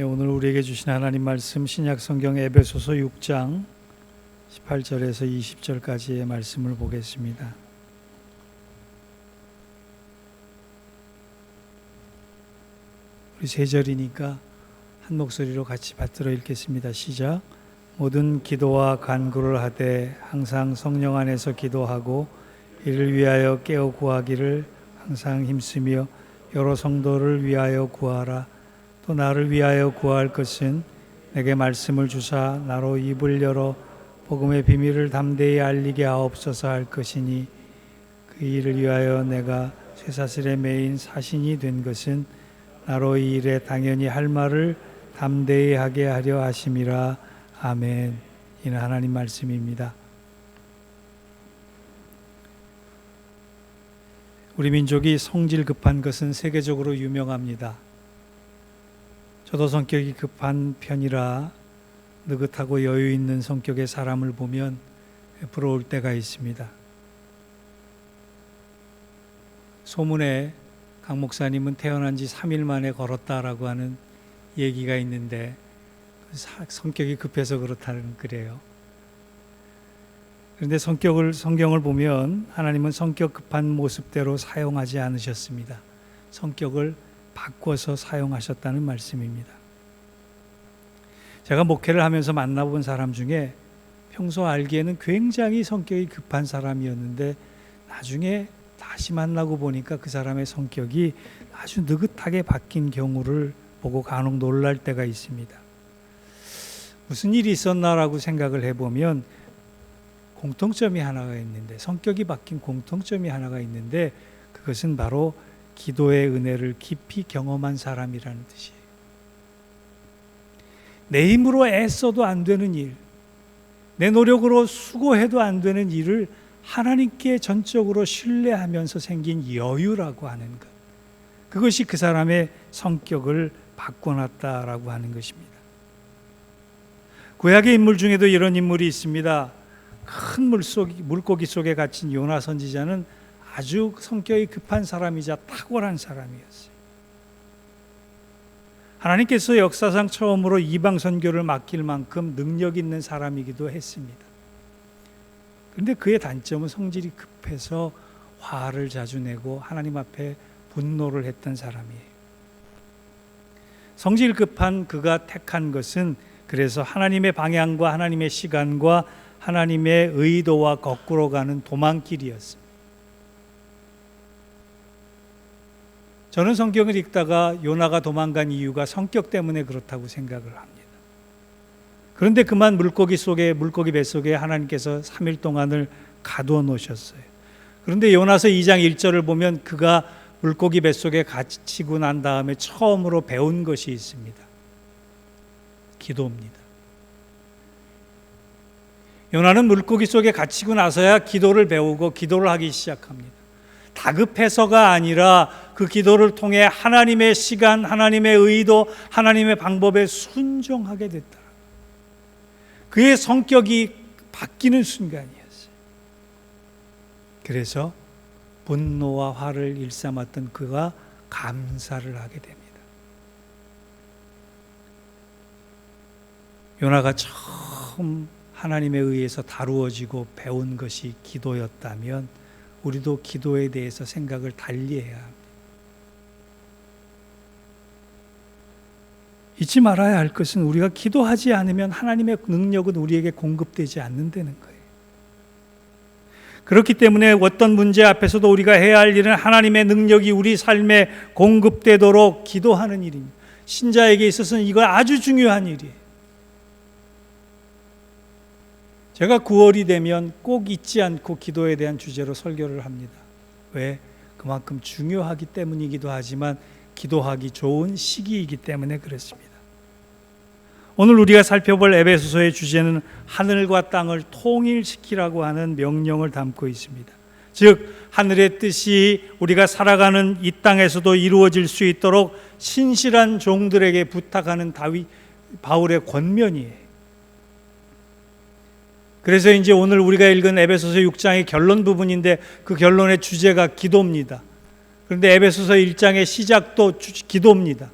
오늘 우리에게 주신 하나님 말씀 신약 성경 에베소서 6장 18절에서 20절까지의 말씀을 보겠습니다. 우리 세 절이니까 한 목소리로 같이 받들어 읽겠습니다. 시작. 모든 기도와 간구를 하되 항상 성령 안에서 기도하고 이를 위하여 깨어 구하기를 항상 힘쓰며 여러 성도를 위하여 구하라. 또 나를 위하여 구할 것은 내게 말씀을 주사 나로 입을 열어 복음의 비밀을 담대히 알리게 하옵소서 할 것이니 그 일을 위하여 내가 쇠사슬에 매인 사신이 된 것은 나로 이 일에 당연히 할 말을 담대히 하게 하려 하심이라. 아멘. 이는 하나님 말씀입니다. 우리 민족이 성질 급한 것은 세계적으로 유명합니다. 저도 성격이 급한 편이라 느긋하고 여유 있는 성격의 사람을 보면 부러울 때가 있습니다. 소문에 강 목사님은 태어난 지 3일 만에 걸었다라고 하는 얘기가 있는데 성격이 급해서 그렇다는 그래요. 그런데 성경을 보면 하나님은 성격 급한 모습대로 사용하지 않으셨습니다. 성격을 바꿔서 사용하셨다는 말씀입니다. 제가 목회를 하면서 만나본 사람 중에 평소 알기에는 굉장히 성격이 급한 사람이었는데 나중에 다시 만나고 보니까 그 사람의 성격이 아주 느긋하게 바뀐 경우를 보고 간혹 놀랄 때가 있습니다. 무슨 일이 있었나라고 생각을 해보면 공통점이 하나가 있는데, 성격이 바뀐 공통점이 하나가 있는데 그것은 바로 기도의 은혜를 깊이 경험한 사람이라는 뜻이에요. 내 힘으로 애써도 안 되는 일, 내 노력으로 수고해도 안 되는 일을 하나님께 전적으로 신뢰하면서 생긴 여유라고 하는 것, 그것이 그 사람의 성격을 바꿔놨다라고 하는 것입니다. 구약의 인물 중에도 이런 인물이 있습니다. 큰 물고기 속에 갇힌 요나 선지자는 아주 성격이 급한 사람이자 탁월한 사람이었어요. 하나님께서 역사상 처음으로 이방 선교를 맡길 만큼 능력 있는 사람이기도 했습니다. 그런데 그의 단점은 성질이 급해서 화를 자주 내고 하나님 앞에 분노를 했던 사람이에요. 성질 급한 그가 택한 것은 그래서 하나님의 방향과 하나님의 시간과 하나님의 의도와 거꾸로 가는 도망길이었습니다. 저는 성경을 읽다가 요나가 도망간 이유가 성격 때문에 그렇다고 생각을 합니다. 그런데 그만 물고기 뱃속에 하나님께서 3일 동안을 가두어 놓으셨어요. 그런데 요나서 2장 1절을 보면 그가 물고기 뱃속에 갇히고 난 다음에 처음으로 배운 것이 있습니다. 기도입니다. 요나는 물고기 속에 갇히고 나서야 기도를 배우고 기도를 하기 시작합니다. 다급해서가 아니라 그 기도를 통해 하나님의 시간, 하나님의 의도, 하나님의 방법에 순종하게 됐다. 그의 성격이 바뀌는 순간이었어요. 그래서 분노와 화를 일삼았던 그가 감사를 하게 됩니다. 요나가 처음 하나님에 의해서 다루어지고 배운 것이 기도였다면 우리도 기도에 대해서 생각을 달리해야 합니다. 잊지 말아야 할 것은 우리가 기도하지 않으면 하나님의 능력은 우리에게 공급되지 않는다는 거예요. 그렇기 때문에 어떤 문제 앞에서도 우리가 해야 할 일은 하나님의 능력이 우리 삶에 공급되도록 기도하는 일입니다. 신자에게 있어서는 이거 아주 중요한 일이에요. 제가 9월이 되면 꼭 잊지 않고 기도에 대한 주제로 설교를 합니다. 왜? 그만큼 중요하기 때문이기도 하지만 기도하기 좋은 시기이기 때문에 그렇습니다. 오늘 우리가 살펴볼 에베소서의 주제는 하늘과 땅을 통일시키라고 하는 명령을 담고 있습니다. 즉 하늘의 뜻이 우리가 살아가는 이 땅에서도 이루어질 수 있도록 신실한 종들에게 부탁하는 바울의 권면이에요. 그래서 이제 오늘 우리가 읽은 에베소서 6장의 결론 부분인데 그 결론의 주제가 기도입니다. 그런데 에베소서 1장의 시작도 기도입니다.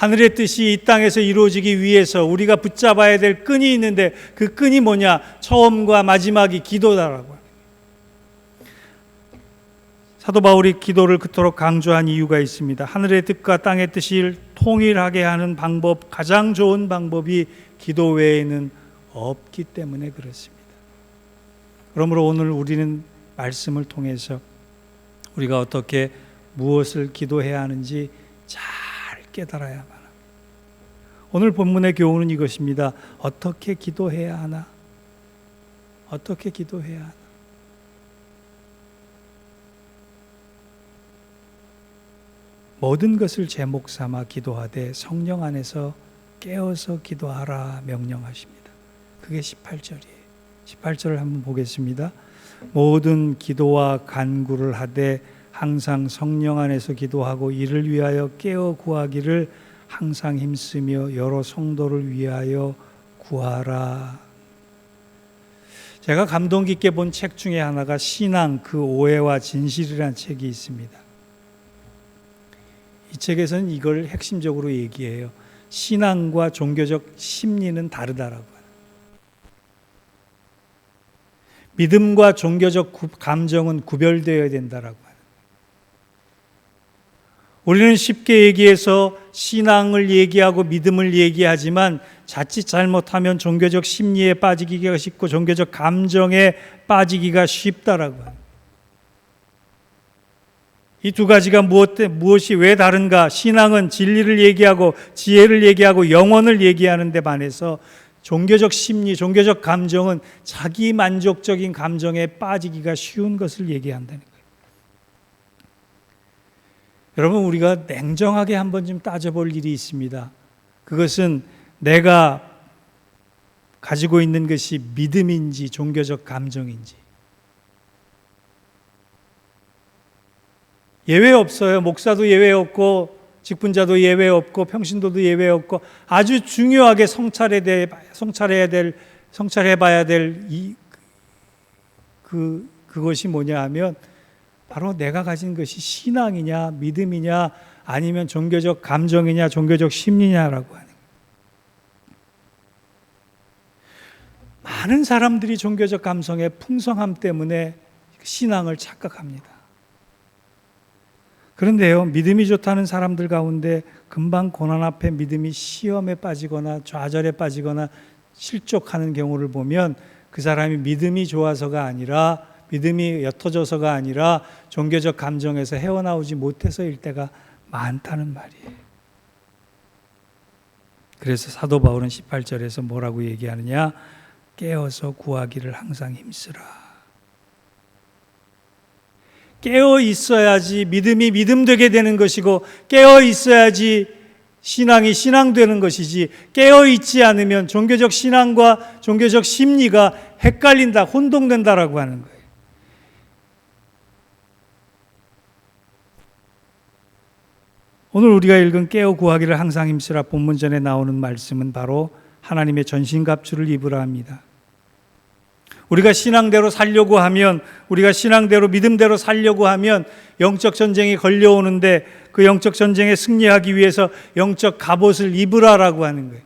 하늘의 뜻이 이 땅에서 이루어지기 위해서 우리가 붙잡아야 될 끈이 있는데 그 끈이 뭐냐? 처음과 마지막이 기도다라고. 사도 바울이 기도를 그토록 강조한 이유가 있습니다. 하늘의 뜻과 땅의 뜻을 통일하게 하는 방법, 가장 좋은 방법이 기도 외에는 없기 때문에 그렇습니다. 그러므로 오늘 우리는 말씀을 통해서 우리가 어떻게 무엇을 기도해야 하는지 잘 깨달아야만 합니다. 오늘 본문의 교훈은 이것입니다. 어떻게 기도해야 하나? 어떻게 기도해야 하나? 모든 것을 제목 삼아 기도하되 성령 안에서 깨어서 기도하라 명령하십니다. 그게 18절이에요. 18절을 한번 보겠습니다. 모든 기도와 간구를 하되 항상 성령 안에서 기도하고 이를 위하여 깨어 구하기를 항상 힘쓰며 여러 성도를 위하여 구하라. 제가 감동 깊게 본 책 중에 하나가 신앙 그 오해와 진실이라는 책이 있습니다. 이 책에서는 이걸 핵심적으로 얘기해요. 신앙과 종교적 심리는 다르다라고. 믿음과 종교적 감정은 구별되어야 된다라고 하는. 우리는 쉽게 얘기해서 신앙을 얘기하고 믿음을 얘기하지만 자칫 잘못하면 종교적 심리에 빠지기가 쉽고 종교적 감정에 빠지기가 쉽다라고 하는. 이 두 가지가 무엇이 왜 다른가? 신앙은 진리를 얘기하고 지혜를 얘기하고 영혼을 얘기하는 데 반해서 종교적 심리, 종교적 감정은 자기 만족적인 감정에 빠지기가 쉬운 것을 얘기한다는 거예요. 여러분, 우리가 냉정하게 한번 좀 따져볼 일이 있습니다. 그것은 내가 가지고 있는 것이 믿음인지 종교적 감정인지. 예외 없어요. 목사도 예외 없고 직분자도 예외 없고 평신도도 예외 없고 아주 중요하게 성찰해봐야 될 그것이 뭐냐 하면 바로 내가 가진 것이 신앙이냐 믿음이냐 아니면 종교적 감정이냐 종교적 심리냐라고 하는 거예요. 많은 사람들이 종교적 감성의 풍성함 때문에 신앙을 착각합니다. 그런데요, 믿음이 좋다는 사람들 가운데 금방 고난 앞에 믿음이 시험에 빠지거나 좌절에 빠지거나 실족하는 경우를 보면 그 사람이 믿음이 좋아서가 아니라 믿음이 옅어져서가 아니라 종교적 감정에서 헤어나오지 못해서일 때가 많다는 말이에요. 그래서 사도 바울은 18절에서 뭐라고 얘기하느냐? 깨어서 구하기를 항상 힘쓰라. 깨어 있어야지 믿음이 믿음 되게 되는 것이고 깨어 있어야지 신앙이 신앙 되는 것이지 깨어 있지 않으면 종교적 신앙과 종교적 심리가 헷갈린다, 혼동된다라고 하는 거예요. 오늘 우리가 읽은 깨어 구하기를 항상 힘쓰라 본문 전에 나오는 말씀은 바로 하나님의 전신갑주를 입으라 합니다. 우리가 신앙대로 살려고 하면 우리가 신앙대로 믿음대로 살려고 하면 영적 전쟁이 걸려오는데 그 영적 전쟁에 승리하기 위해서 영적 갑옷을 입으라라고 하는 거예요.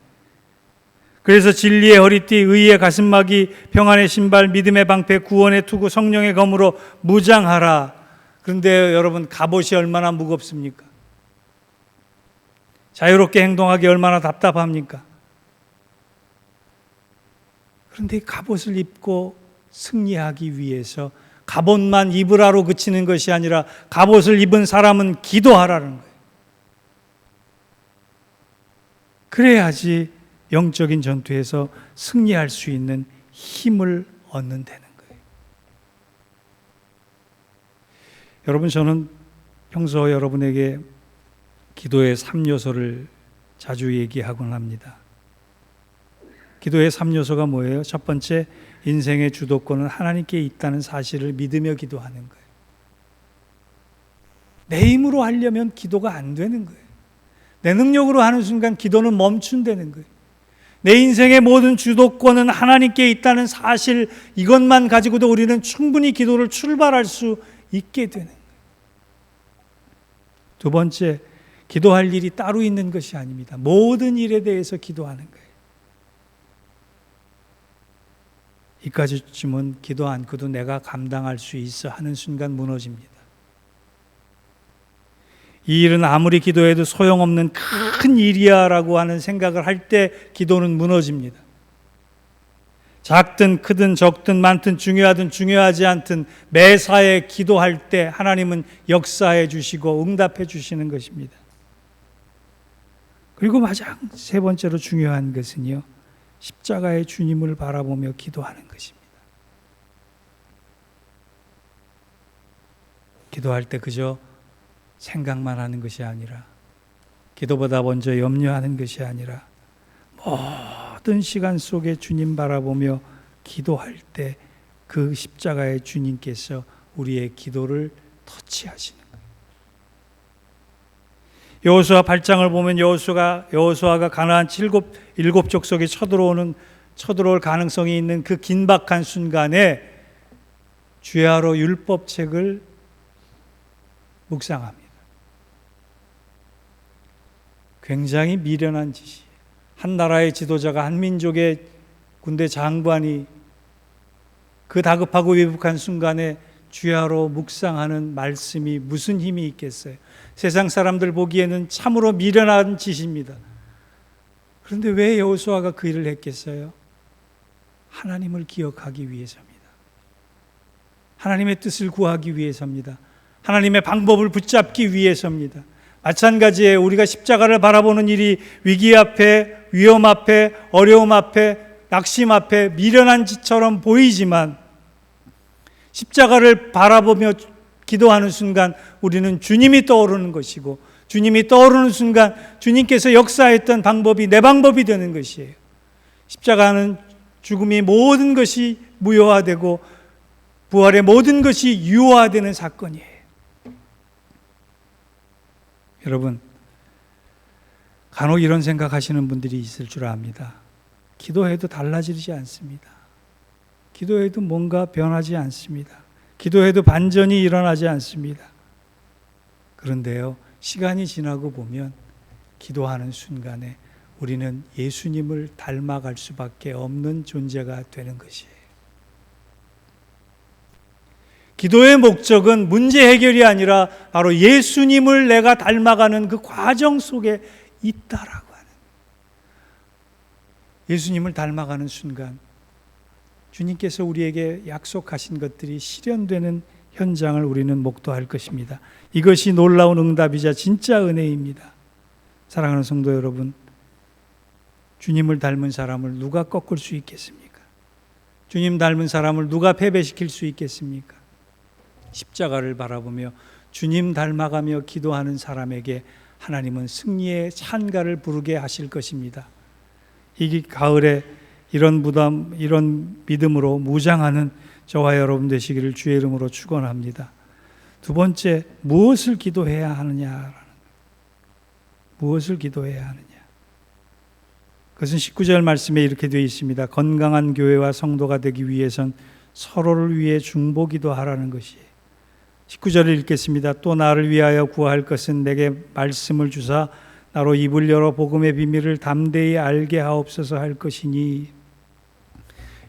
그래서 진리의 허리띠, 의의 가슴막이, 평안의 신발, 믿음의 방패, 구원의 투구, 성령의 검으로 무장하라. 그런데 여러분 갑옷이 얼마나 무겁습니까? 자유롭게 행동하기 얼마나 답답합니까? 그런데 갑옷을 입고 승리하기 위해서 갑옷만 입으라로 그치는 것이 아니라 갑옷을 입은 사람은 기도하라는 거예요. 그래야지 영적인 전투에서 승리할 수 있는 힘을 얻는다는 거예요. 여러분, 저는 평소 여러분에게 기도의 3요소를 자주 얘기하곤 합니다. 기도의 3요소가 뭐예요? 첫 번째, 인생의 주도권은 하나님께 있다는 사실을 믿으며 기도하는 거예요. 내 힘으로 하려면 기도가 안 되는 거예요. 내 능력으로 하는 순간 기도는 멈춘다는 거예요. 내 인생의 모든 주도권은 하나님께 있다는 사실, 이것만 가지고도 우리는 충분히 기도를 출발할 수 있게 되는 거예요. 두 번째, 기도할 일이 따로 있는 것이 아닙니다. 모든 일에 대해서 기도하는 거예요. 이까지쯤은 기도 않고도 내가 감당할 수 있어 하는 순간 무너집니다. 이 일은 아무리 기도해도 소용없는 큰 일이야 라고 하는 생각을 할 때 기도는 무너집니다. 작든 크든 적든 많든 중요하든 중요하지 않든 매사에 기도할 때 하나님은 역사해 주시고 응답해 주시는 것입니다. 그리고 가장 세 번째로 중요한 것은요, 십자가의 주님을 바라보며 기도하는 것입니다. 기도할 때 그저 생각만 하는 것이 아니라, 기도보다 먼저 염려하는 것이 아니라 모든 시간 속에 주님 바라보며 기도할 때 그 십자가의 주님께서 우리의 기도를 터치하시는 거예요. 여호수아 8장을 보면 여호수아가 가나안 일곱 족속에 쳐들어올 가능성이 있는 그 긴박한 순간에 주야로 율법책을 묵상합니다. 굉장히 미련한 짓이에요. 한 나라의 지도자가, 한 민족의 군대 장관이 그 다급하고 위급한 순간에 주야로 묵상하는 말씀이 무슨 힘이 있겠어요? 세상 사람들 보기에는 참으로 미련한 짓입니다. 그런데 왜 여호수아가 그 일을 했겠어요? 하나님을 기억하기 위해서입니다. 하나님의 뜻을 구하기 위해서입니다. 하나님의 방법을 붙잡기 위해서입니다. 마찬가지예요. 우리가 십자가를 바라보는 일이 위기 앞에, 위험 앞에, 어려움 앞에, 낙심 앞에 미련한 짓처럼 보이지만 십자가를 바라보며 기도하는 순간 우리는 주님이 떠오르는 것이고, 주님이 떠오르는 순간 주님께서 역사했던 방법이 내 방법이 되는 것이에요. 십자가는 죽음이 모든 것이 무효화되고 부활의 모든 것이 유효화되는 사건이에요. 여러분, 간혹 이런 생각하시는 분들이 있을 줄 압니다. 기도해도 달라지지 않습니다. 기도해도 뭔가 변하지 않습니다. 기도해도 반전이 일어나지 않습니다. 그런데요, 시간이 지나고 보면 기도하는 순간에 우리는 예수님을 닮아갈 수밖에 없는 존재가 되는 것이에요. 기도의 목적은 문제 해결이 아니라 바로 예수님을 내가 닮아가는 그 과정 속에 있다라고 하는, 예수님을 닮아가는 순간 주님께서 우리에게 약속하신 것들이 실현되는 현장을 우리는 목도할 것입니다. 이것이 놀라운 응답이자 진짜 은혜입니다. 사랑하는 성도 여러분, 주님을 닮은 사람을 누가 꺾을 수 있겠습니까? 주님 닮은 사람을 누가 패배시킬 수 있겠습니까? 십자가를 바라보며 주님 닮아가며 기도하는 사람에게 하나님은 승리의 찬가를 부르게 하실 것입니다. 이 가을에 이런 믿음으로 무장하는 저와 여러분 되시기를 주의 이름으로 축원합니다. 두 번째, 무엇을 기도해야 하느냐? 무엇을 기도해야 하느냐? 그것은 19절 말씀에 이렇게 되어 있습니다. 건강한 교회와 성도가 되기 위해선 서로를 위해 중보기도 하라는 것이에요. 19절을 읽겠습니다. 또 나를 위하여 구할 것은 내게 말씀을 주사 나로 입을 열어 복음의 비밀을 담대히 알게 하옵소서 할 것이니.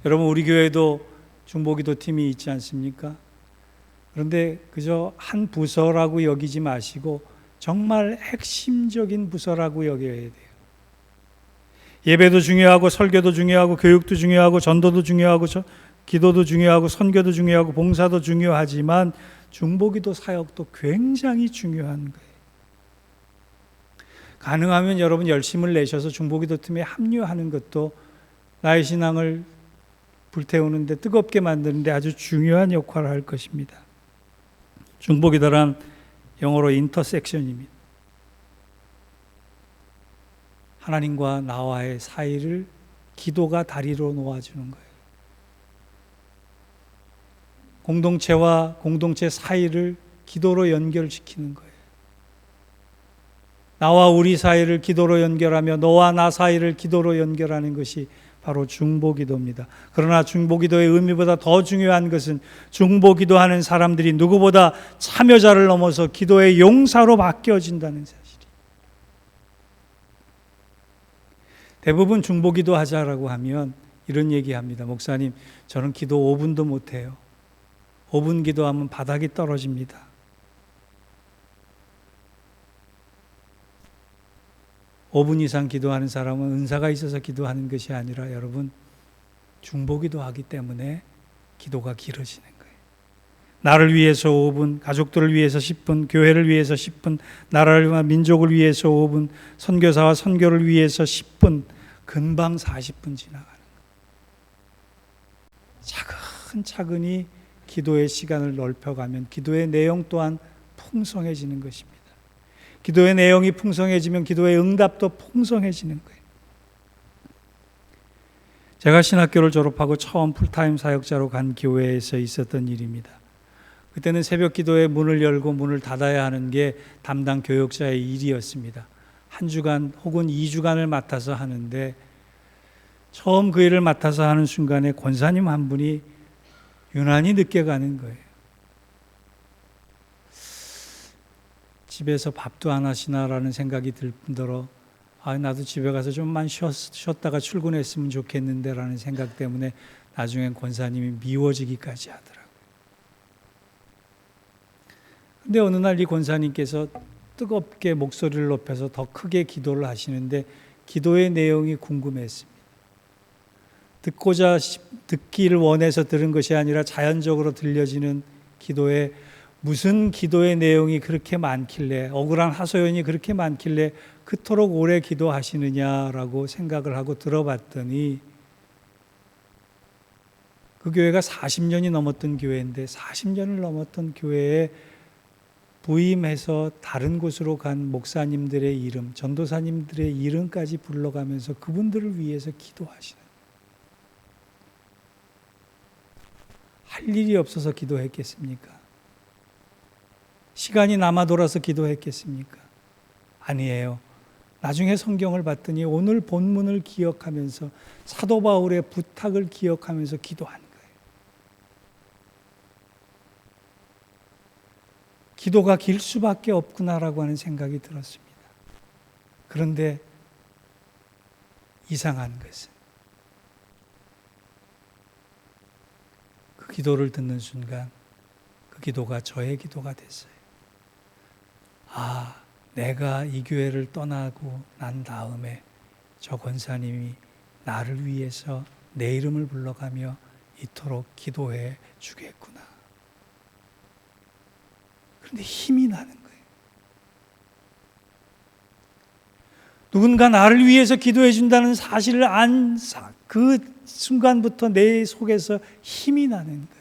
여러분, 우리 교회도 중보기도 팀이 있지 않습니까? 그런데 그저 한 부서라고 여기지 마시고 정말 핵심적인 부서라고 여겨야 돼요. 예배도 중요하고 설교도 중요하고 교육도 중요하고 전도도 중요하고 기도도 중요하고 선교도 중요하고 봉사도 중요하지만 중보기도 사역도 굉장히 중요한 거예요. 가능하면 여러분 열심을 내셔서 중보기도 팀에 합류하는 것도 나의 신앙을 불태우는데, 뜨겁게 만드는데 아주 중요한 역할을 할 것입니다. 중보기도란 영어로 인터섹션입니다. 하나님과 나와의 사이를 기도가 다리로 놓아주는 거예요. 공동체와 공동체 사이를 기도로 연결시키는 거예요. 나와 우리 사이를 기도로 연결하며 너와 나 사이를 기도로 연결하는 것이 바로 중보기도입니다. 그러나 중보기도의 의미보다 더 중요한 것은 중보기도하는 사람들이 누구보다 참여자를 넘어서 기도의 용사로 바뀌어진다는 사실이에요. 대부분 중보기도 하자라고 하면 이런 얘기합니다. 목사님, 저는 기도 5분도 못해요. 5분 기도하면 바닥이 떨어집니다. 오 분 이상 기도하는 사람은 은사가 있어서 기도하는 것이 아니라 여러분 중보기도 하기 때문에 기도가 길어지는 거예요. 나를 위해서 5분, 가족들을 위해서 10분, 교회를 위해서 10분, 나라를 위한 민족을 위해서 5분, 선교사와 선교를 위해서 10분, 금방 40분 지나가는 거예요. 차근차근히 기도의 시간을 넓혀가면 기도의 내용 또한 풍성해지는 것입니다. 기도의 내용이 풍성해지면 기도의 응답도 풍성해지는 거예요. 제가 신학교를 졸업하고 처음 풀타임 사역자로 간 교회에서 있었던 일입니다. 그때는 새벽 기도의 문을 열고 문을 닫아야 하는 게 담당 교역자의 일이었습니다. 한 주간 혹은 2주간을 맡아서 하는데 처음 그 일을 맡아서 하는 순간에 권사님 한 분이 유난히 늦게 가는 거예요. 집에서 밥도 안 하시나라는 생각이 들 뿐더러 나도 집에 가서 좀만 쉬었다가 출근했으면 좋겠는데 라는 생각 때문에 나중엔 권사님이 미워지기까지 하더라고요. 근데 어느 날 이 권사님께서 뜨겁게 목소리를 높여서 더 크게 기도를 하시는데 기도의 내용이 궁금했습니다. 듣기를 원해서 들은 것이 아니라 자연적으로 들려지는 기도에 무슨 기도의 내용이 그렇게 많길래, 억울한 하소연이 그렇게 많길래 그토록 오래 기도하시느냐라고 생각을 하고 들어봤더니 그 교회가 40년이 넘었던 교회인데 40년을 넘었던 교회에 부임해서 다른 곳으로 간 목사님들의 이름, 전도사님들의 이름까지 불러가면서 그분들을 위해서 기도하시는, 할 일이 없어서 기도했겠습니까? 시간이 남아 돌아서 기도했겠습니까? 아니에요. 나중에 성경을 봤더니 오늘 본문을 기억하면서 사도 바울의 부탁을 기억하면서 기도한 거예요. 기도가 길 수밖에 없구나라고 하는 생각이 들었습니다. 그런데 이상한 것은 그 기도를 듣는 순간 그 기도가 저의 기도가 됐어요. 내가 이 교회를 떠나고 난 다음에 저 권사님이 나를 위해서 내 이름을 불러가며 이토록 기도해 주겠구나. 그런데 힘이 나는 거예요. 누군가 나를 위해서 기도해 준다는 사실을 안 그 순간부터 내 속에서 힘이 나는 거예요.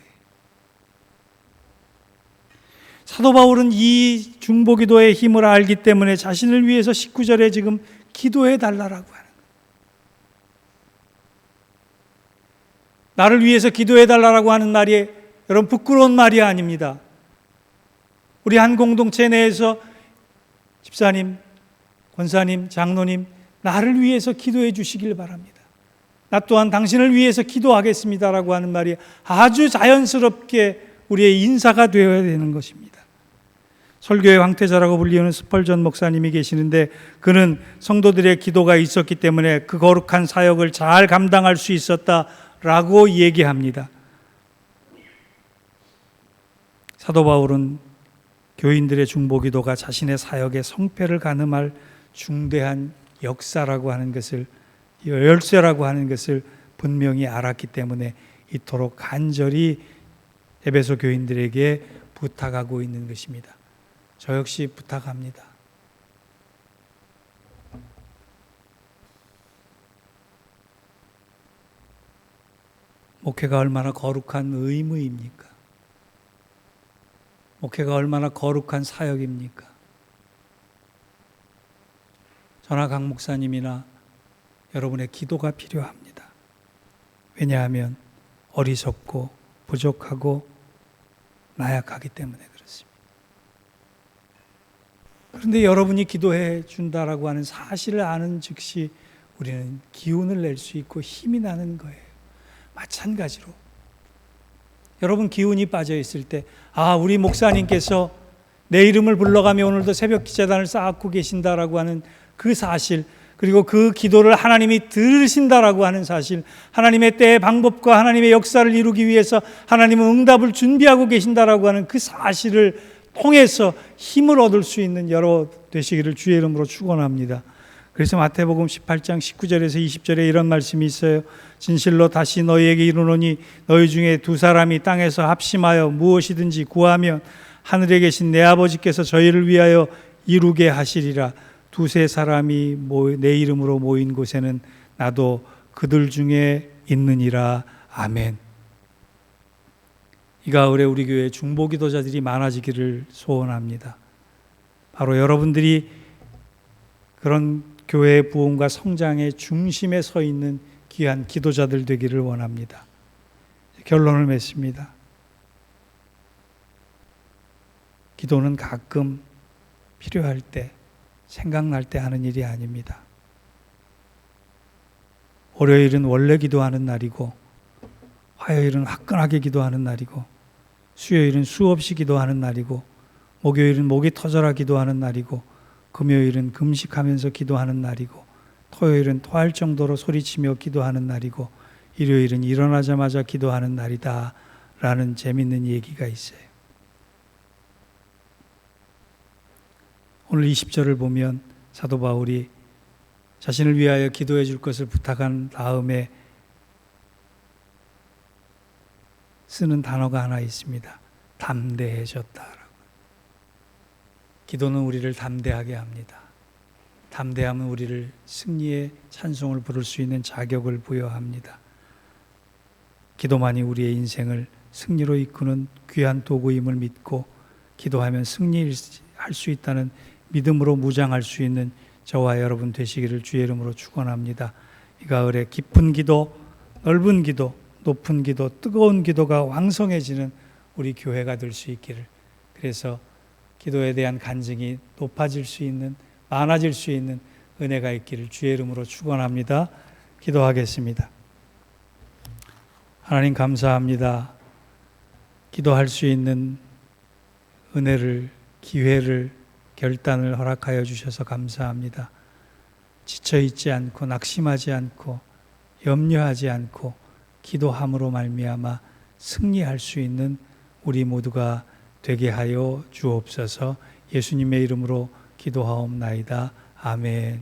사도 바울은 이 중보기도의 힘을 알기 때문에 자신을 위해서 19절에 지금 기도해 달라라고 하는 거예요. 나를 위해서 기도해 달라라고 하는 말이 여러분 부끄러운 말이 아닙니다. 우리 한 공동체 내에서 집사님, 권사님, 장로님 나를 위해서 기도해 주시길 바랍니다. 나 또한 당신을 위해서 기도하겠습니다라고 하는 말이 아주 자연스럽게 우리의 인사가 되어야 되는 것입니다. 설교의 황태자라고 불리는 스펄전 목사님이 계시는데 그는 성도들의 기도가 있었기 때문에 그 거룩한 사역을 잘 감당할 수 있었다라고 얘기합니다. 사도 바울은 교인들의 중보기도가 자신의 사역의 성패를 가늠할 중대한 역사라고 하는 것을, 열쇠라고 하는 것을 분명히 알았기 때문에 이토록 간절히 에베소 교인들에게 부탁하고 있는 것입니다. 저 역시 부탁합니다. 목회가 얼마나 거룩한 의무입니까? 목회가 얼마나 거룩한 사역입니까? 저나 강 목사님이나 여러분의 기도가 필요합니다. 왜냐하면 어리석고 부족하고 나약하기 때문에 그렇습니다. 그런데 여러분이 기도해 준다라고 하는 사실을 아는 즉시 우리는 기운을 낼 수 있고 힘이 나는 거예요. 마찬가지로 여러분 기운이 빠져 있을 때 우리 목사님께서 내 이름을 불러가며 오늘도 새벽 기도단을 쌓고 계신다라고 하는 그 사실, 그리고 그 기도를 하나님이 들으신다라고 하는 사실, 하나님의 때의 방법과 하나님의 역사를 이루기 위해서 하나님은 응답을 준비하고 계신다라고 하는 그 사실을 통해서 힘을 얻을 수 있는 여러 되시기를 주의 이름으로 축원합니다. 그래서 마태복음 18장 19절에서 20절에 이런 말씀이 있어요. 진실로 다시 너희에게 이르노니 너희 중에 두 사람이 땅에서 합심하여 무엇이든지 구하면 하늘에 계신 내 아버지께서 저희를 위하여 이루게 하시리라. 두세 사람이 내 이름으로 모인 곳에는 나도 그들 중에 있느니라. 아멘. 이 가을에 우리 교회 중보기도자들이 많아지기를 소원합니다. 바로 여러분들이 그런 교회의 부흥과 성장의 중심에 서 있는 귀한 기도자들 되기를 원합니다. 결론을 맺습니다. 기도는 가끔 필요할 때, 생각날 때 하는 일이 아닙니다. 월요일은 원래 기도하는 날이고, 화요일은 화끈하게 기도하는 날이고, 수요일은 수없이 기도하는 날이고, 목요일은 목이 터져라 기도하는 날이고, 금요일은 금식하면서 기도하는 날이고, 토요일은 토할 정도로 소리치며 기도하는 날이고, 일요일은 일어나자마자 기도하는 날이다 라는 재밌는 얘기가 있어요. 오늘 20절을 보면 사도 바울이 자신을 위하여 기도해 줄 것을 부탁한 다음에 쓰는 단어가 하나 있습니다. 담대해졌다라고. 기도는 우리를 담대하게 합니다. 담대함은 우리를 승리의 찬송을 부를 수 있는 자격을 부여합니다. 기도만이 우리의 인생을 승리로 이끄는 귀한 도구임을 믿고 기도하면 승리할 수 있다는 믿음으로 무장할 수 있는 저와 여러분 되시기를 주의 이름으로 축원합니다. 이 가을에 깊은 기도, 넓은 기도, 높은 기도, 뜨거운 기도가 왕성해지는 우리 교회가 될 수 있기를, 그래서 기도에 대한 간증이 높아질 수 있는, 많아질 수 있는 은혜가 있기를 주의 이름으로 축원합니다. 기도하겠습니다. 하나님 감사합니다. 기도할 수 있는 은혜를, 기회를, 결단을 허락하여 주셔서 감사합니다. 지쳐있지 않고 낙심하지 않고 염려하지 않고 기도함으로 말미암아 승리할 수 있는 우리 모두가 되게 하여 주옵소서. 예수님의 이름으로 기도하옵나이다. 아멘.